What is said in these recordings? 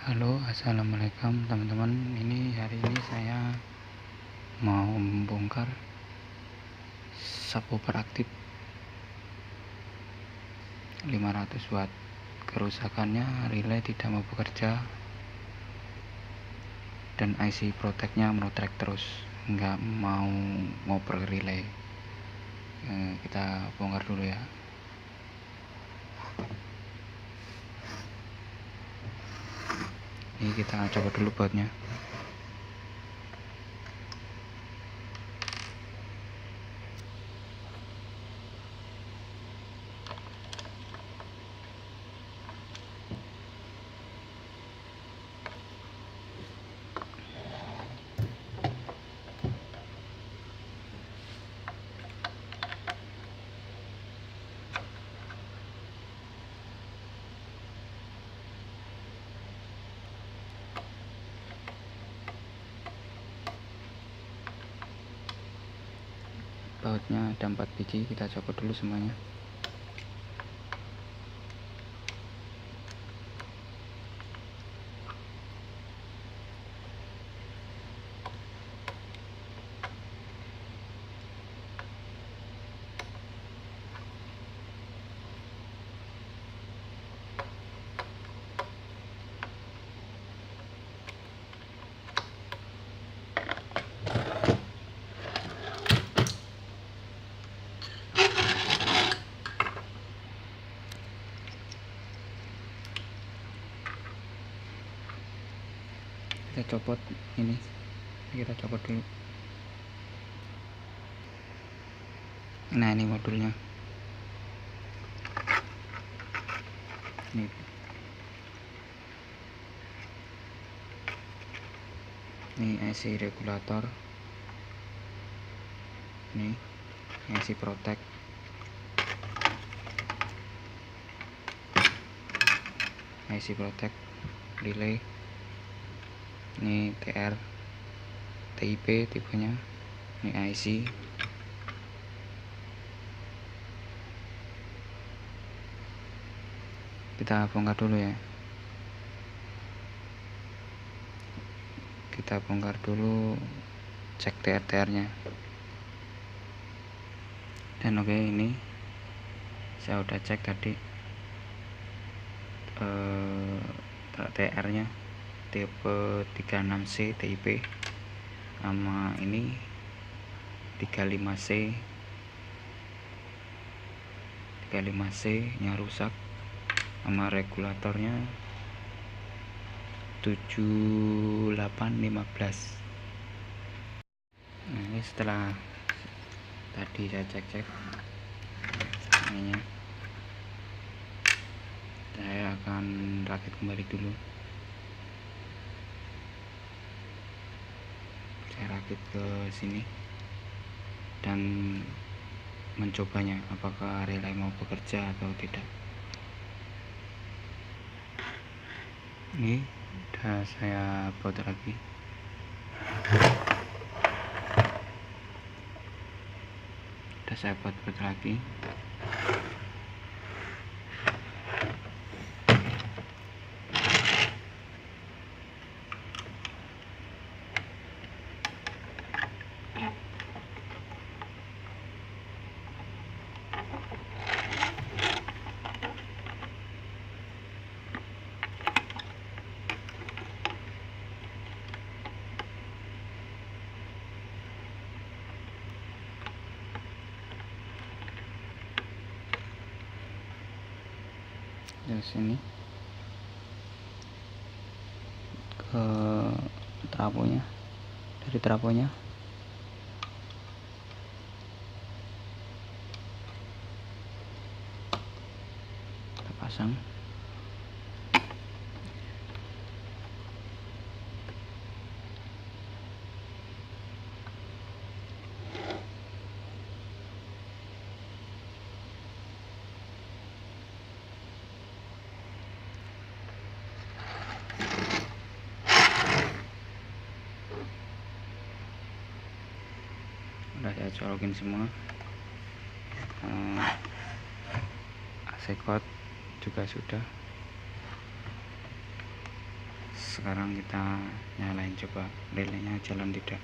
Halo, assalamualaikum teman-teman. Hari ini saya mau membongkar subwoofer aktif 500 watt. Kerusakannya relay tidak mau bekerja dan IC protectnya melotrek terus, nggak mau ngoper relay. Kita bongkar dulu ya. Ini kita coba dulu bautnya. Bautnya ada 4 biji, kita coba dulu semuanya. Kita copot ini, kita copot dulu. Nah, ini modulnya. Ini IC regulator, ini IC protect, relay. Ini TR TIP tipenya. Ini IC. Kita bongkar dulu ya. Kita bongkar dulu, cek TR nya. Dan oke, ini saya udah cek tadi TR nya tipe 36C TIP, sama ini 35C nya rusak, sama regulatornya 7815. Nah, ini setelah tadi saya cek ininya, saya akan rakit kembali dulu. Saya rakit ke sini dan mencobanya apakah relay mau bekerja atau tidak. Ini udah saya baut lagi. Lagi. Dari sini ke trafonya, dari trafonya kita pasang. Udah saya colokin semua. AC cord juga sudah. sekarang kita nyalain, coba relaynya jalan tidak.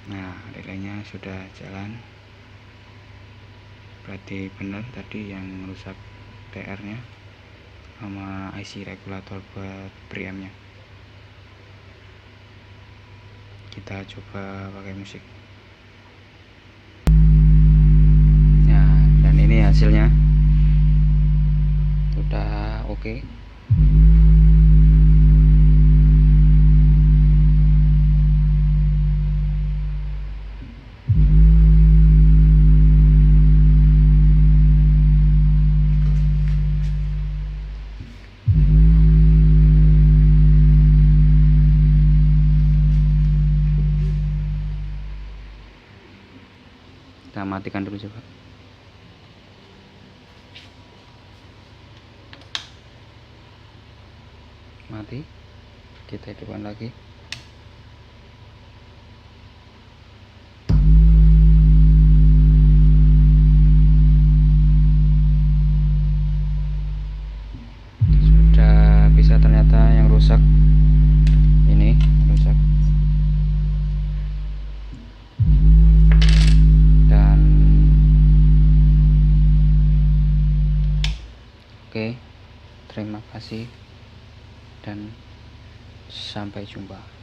Nah, relaynya sudah jalan, berarti benar tadi yang rusak TR nya sama IC regulator buat preamp nya. Kita coba pakai musik. Nah, dan ini hasilnya udah oke. Kita matikan dulu coba. Mati. Kita hidupkan lagi. Sudah bisa, ternyata yang rusak ini rusak. Dan oke, terima kasih dan sampai jumpa.